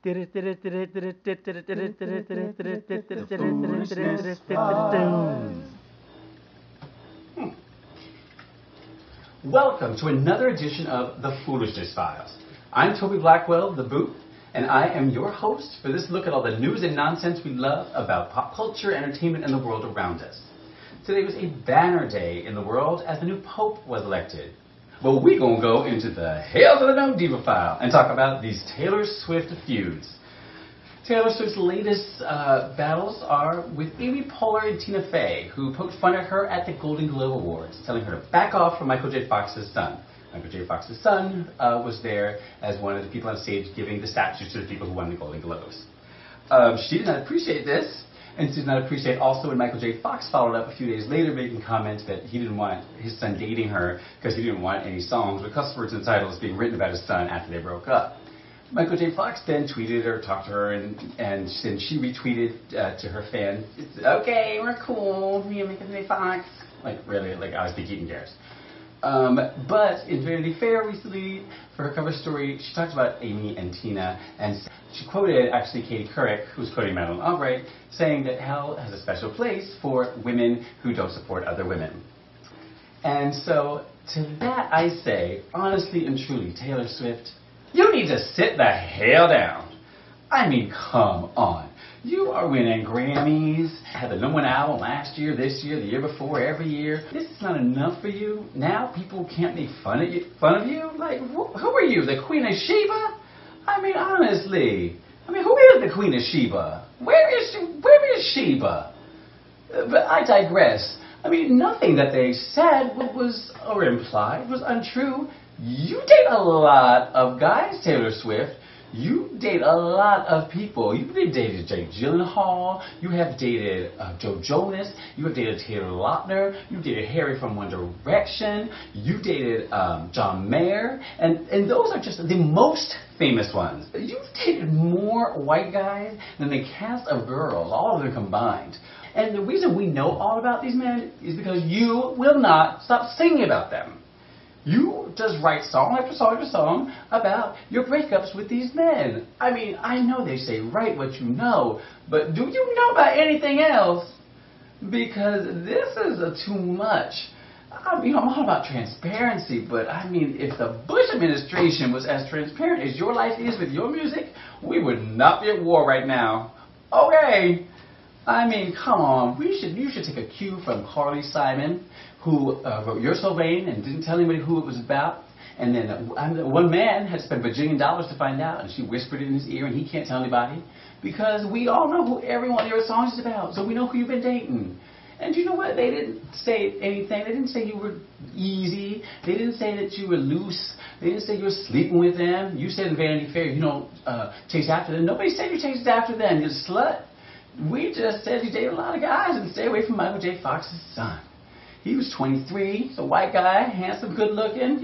Foolishness Files. Welcome to another edition of the Foolishness Files. I'm Toby Blackwell, the Boot, and I am your host for this look at all the news and nonsense we love about pop culture, entertainment, and the world around us. Today was a banner day in the world as the new Pope was elected. But we're going to go into the Hail to the No Diva file and talk about these Taylor Swift feuds. Taylor Swift's latest battles are with Amy Poehler and Tina Fey, who poked fun at her at the Golden Globe Awards, telling her to back off from Michael J. Fox's son. Michael J. Fox's son was there as one of the people on stage giving the statues to the people who won the Golden Globes. She did not appreciate this, and she did not appreciate also when Michael J. Fox followed up a few days later making comments that he didn't want his son dating her because he didn't want any songs with cuss words and titles being written about his son after they broke up. Michael J. Fox then tweeted or talked to her, and she retweeted to her fan, "It's okay, we're cool, me and Michael J. Fox." Like, really, like, I was Big Eaton cares. But in Vanity Fair recently, for her cover story, she talked about Amy and Tina, and she quoted actually Katie Couric, who's quoting Madeleine Albright, saying that hell has a special place for women who don't support other women. And so, to that I say, honestly and truly, Taylor Swift, you need to sit the hell down. I mean, come on. You are winning Grammys, had the #1 album last year, this year, the year before, every year. This is not enough for you. Now people can't make fun of you? Like, who are you, the Queen of Sheba? I mean, honestly. I mean, who is the Queen of Sheba? Where is Sheba? But I digress. I mean, nothing that they said was or implied was untrue. You date a lot of guys, Taylor Swift. You date a lot of people. You've dated Jake Gyllenhaal. You have dated Joe Jonas. You have dated Taylor Lautner. You dated Harry from One Direction. You dated John Mayer. And those are just the most famous ones. You've dated more white guys than the cast of Girls, all of them combined. And the reason we know all about these men is because you will not stop singing about them. You just write song after song after song about your breakups with these men. I mean, I know they say write what you know, but do you know about anything else? Because this is too much. I mean, I'm all about transparency, but I mean, if the Bush administration was as transparent as your life is with your music, we would not be at war right now. Okay. I mean, come on. You should take a cue from Carly Simon, who wrote You're So Vain and didn't tell anybody who it was about. And then one man had spent $1 bajillion to find out, and she whispered it in his ear, and he can't tell anybody. Because we all know who every one of your songs is about, so we know who you've been dating. And you know what? They didn't say anything. They didn't say you were easy. They didn't say that you were loose. They didn't say you were sleeping with them. You said in Vanity Fair you don't chase after them. Nobody said you chased after them, you slut. We just said you dated a lot of guys and stay away from Michael J. Fox's son. He was 23, he's a white guy, handsome, good looking.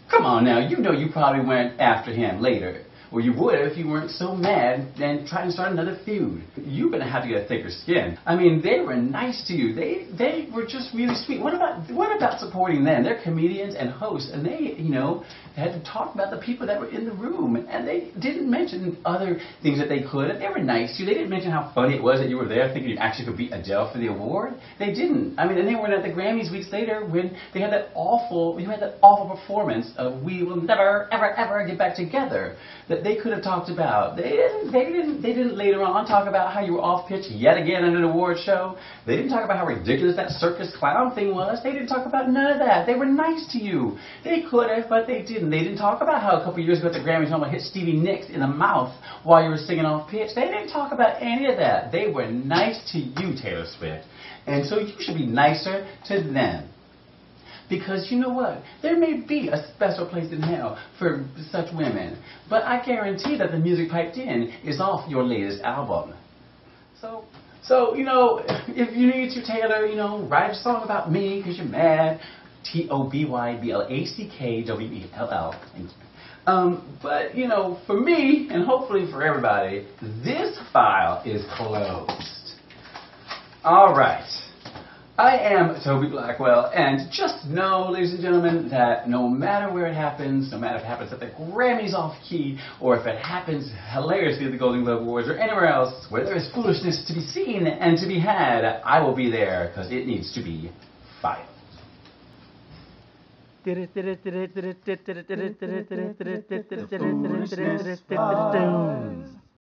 Come on now, you know you probably went after him later. Or you would if you weren't so mad and trying to start another feud. You're going to have to get a thicker skin. I mean, they were nice to you. They were just really sweet. What about supporting them? They're comedians and hosts, and they, had to talk about the people that were in the room. And they didn't mention other things that they could. They were nice to you. They didn't mention how funny it was that you were there thinking you actually could beat Adele for the award. They didn't. I mean, and they weren't at the Grammys weeks later when they had that awful performance of "We Will Never, Ever, Ever Get Back Together" that they could have talked about. They didn't later on talk about how you were off pitch yet again at an award show. They didn't talk about how ridiculous that circus clown thing was. They didn't talk about none of that. They were nice to you. They could have, but they didn't. They didn't talk about how a couple years ago at the Grammys you almost hit Stevie Nicks in the mouth while you were singing off pitch. They didn't talk about any of that. They were nice to you, Taylor Swift. And so you should be nicer to them. Because you know what? There may be a special place in hell for such women. But I guarantee that the music piped in is off your latest album. So if you need to, Taylor, write a song about me because you're mad. TOBYBLACKWELL. But, for me, and hopefully for everybody, this file is closed. All right. I am Toby Blackwell, and just know, ladies and gentlemen, that no matter where it happens, no matter if it happens at the Grammys off-key, or if it happens hilariously at the Golden Globe Awards, or anywhere else where there is foolishness to be seen and to be had, I will be there, because it needs to be filed. Foolishness Files.